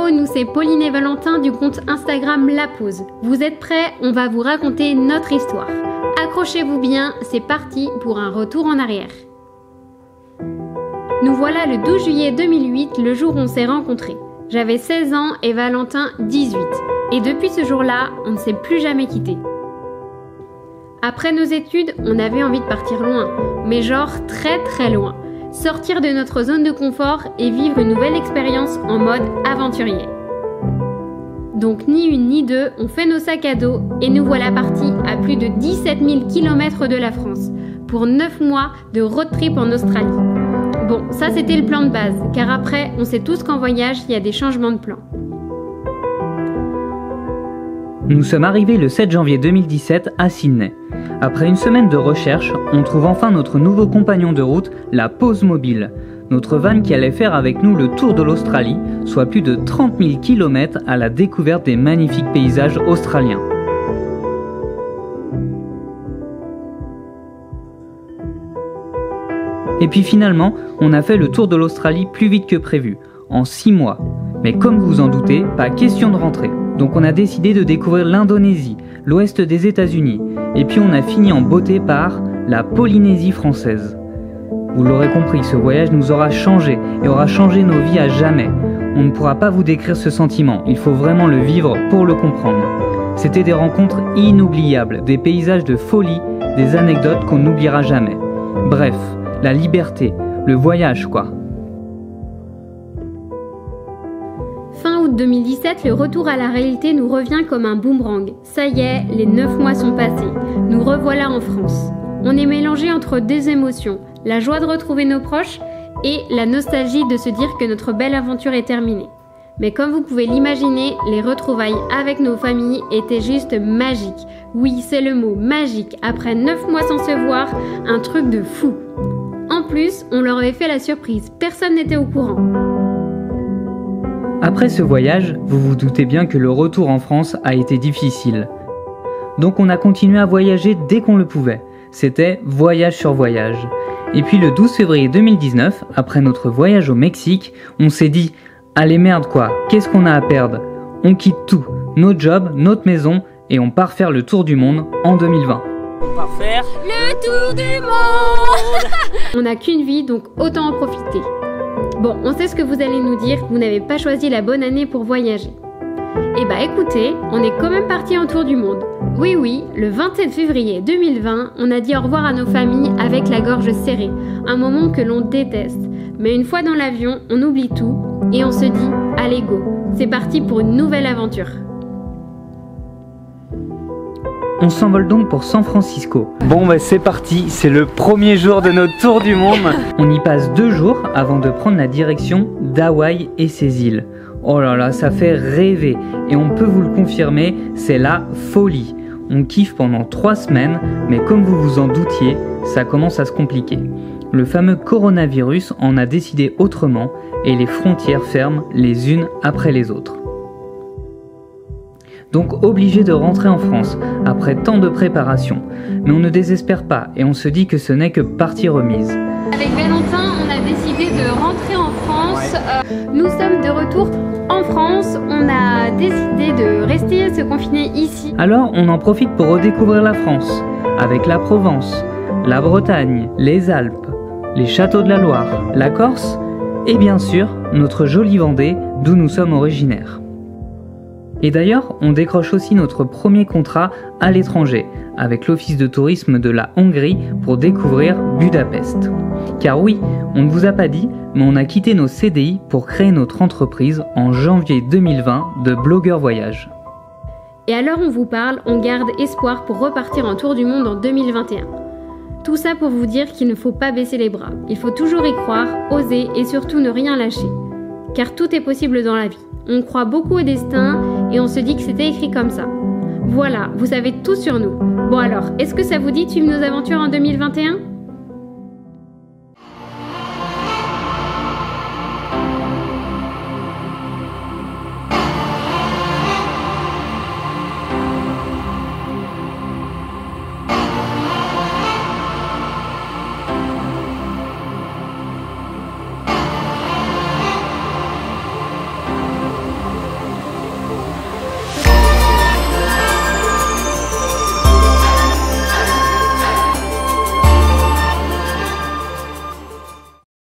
Hello, nous c'est Pauline et Valentin du compte Instagram La Pause. Vous êtes prêts? On va vous raconter notre histoire. Accrochez-vous bien, c'est parti pour un retour en arrière. Nous voilà le 12 juillet 2008, le jour où on s'est rencontrés. J'avais 16 ans et Valentin 18. Et depuis ce jour-là, on ne s'est plus jamais quittés. Après nos études, on avait envie de partir loin, mais genre très loin. Sortir de notre zone de confort et vivre une nouvelle expérience en mode aventurier. Donc ni une ni deux, on fait nos sacs à dos et nous voilà partis à plus de 17 000 km de la France pour 9 mois de road trip en Australie. Bon, ça c'était le plan de base, car après, on sait tous qu'en voyage, il y a des changements de plan. Nous sommes arrivés le 7 janvier 2017 à Sydney. Après une semaine de recherche, on trouve enfin notre nouveau compagnon de route, la Pause Mobile. Notre van qui allait faire avec nous le tour de l'Australie, soit plus de 30 000 km à la découverte des magnifiques paysages australiens. Et puis finalement, on a fait le tour de l'Australie plus vite que prévu, en 6 mois. Mais comme vous vous en doutez, pas question de rentrer. Donc on a décidé de découvrir l'Indonésie, l'ouest des États-Unis, et puis on a fini en beauté par la Polynésie française. Vous l'aurez compris, ce voyage nous aura changé et aura changé nos vies à jamais. On ne pourra pas vous décrire ce sentiment, il faut vraiment le vivre pour le comprendre. C'était des rencontres inoubliables, des paysages de folie, des anecdotes qu'on n'oubliera jamais. Bref, la liberté, le voyage quoi. Fin août 2017, le retour à la réalité nous revient comme un boomerang. Ça y est, les 9 mois sont passés. Nous revoilà en France. On est mélangé entre deux émotions, la joie de retrouver nos proches et la nostalgie de se dire que notre belle aventure est terminée. Mais comme vous pouvez l'imaginer, les retrouvailles avec nos familles étaient juste magiques. Oui, c'est le mot, magique. Après 9 mois sans se voir, un truc de fou. En plus, on leur avait fait la surprise, personne n'était au courant. Après ce voyage, vous vous doutez bien que le retour en France a été difficile. Donc on a continué à voyager dès qu'on le pouvait. C'était voyage sur voyage. Et puis le 12 février 2019, après notre voyage au Mexique, on s'est dit « Allez merde quoi, qu'est-ce qu'on a à perdre ? On quitte tout, nos jobs, notre maison, et on part faire le tour du monde en 2020. » On part faire le tour du monde. On n'a qu'une vie, donc autant en profiter. Bon, on sait ce que vous allez nous dire, vous n'avez pas choisi la bonne année pour voyager. Eh bah écoutez, on est quand même parti en tour du monde. Oui, le 27 février 2020, on a dit au revoir à nos familles avec la gorge serrée, un moment que l'on déteste. Mais une fois dans l'avion, on oublie tout et on se dit « Allez go, c'est parti pour une nouvelle aventure ». On s'envole donc pour San Francisco. Bon bah c'est parti, c'est le premier jour de notre tour du monde. On y passe 2 jours avant de prendre la direction d'Hawaï et ses îles. Oh là là, ça fait rêver et on peut vous le confirmer, c'est la folie. On kiffe pendant 3 semaines, mais comme vous vous en doutiez, ça commence à se compliquer. Le fameux coronavirus en a décidé autrement et les frontières ferment les unes après les autres. Donc obligé de rentrer en France, après tant de préparation. Mais on ne désespère pas et on se dit que ce n'est que partie remise. Avec Valentin, on a décidé de rentrer en France. Nous sommes de retour en France. On a décidé de rester se confiner ici. Alors on en profite pour redécouvrir la France, avec la Provence, la Bretagne, les Alpes, les châteaux de la Loire, la Corse et bien sûr notre jolie Vendée d'où nous sommes originaires. Et d'ailleurs, on décroche aussi notre premier contrat à l'étranger, avec l'office de tourisme de la Hongrie pour découvrir Budapest. Car oui, on ne vous a pas dit, mais on a quitté nos CDI pour créer notre entreprise en janvier 2020 de Blogueur Voyage. Et à l'heure où on vous parle, on garde espoir pour repartir en tour du monde en 2021. Tout ça pour vous dire qu'il ne faut pas baisser les bras. Il faut toujours y croire, oser et surtout ne rien lâcher. Car tout est possible dans la vie. On croit beaucoup au destin et on se dit que c'était écrit comme ça. Voilà, vous savez tout sur nous. Bon alors, est-ce que ça vous dit de suivre nos aventures en 2021 ?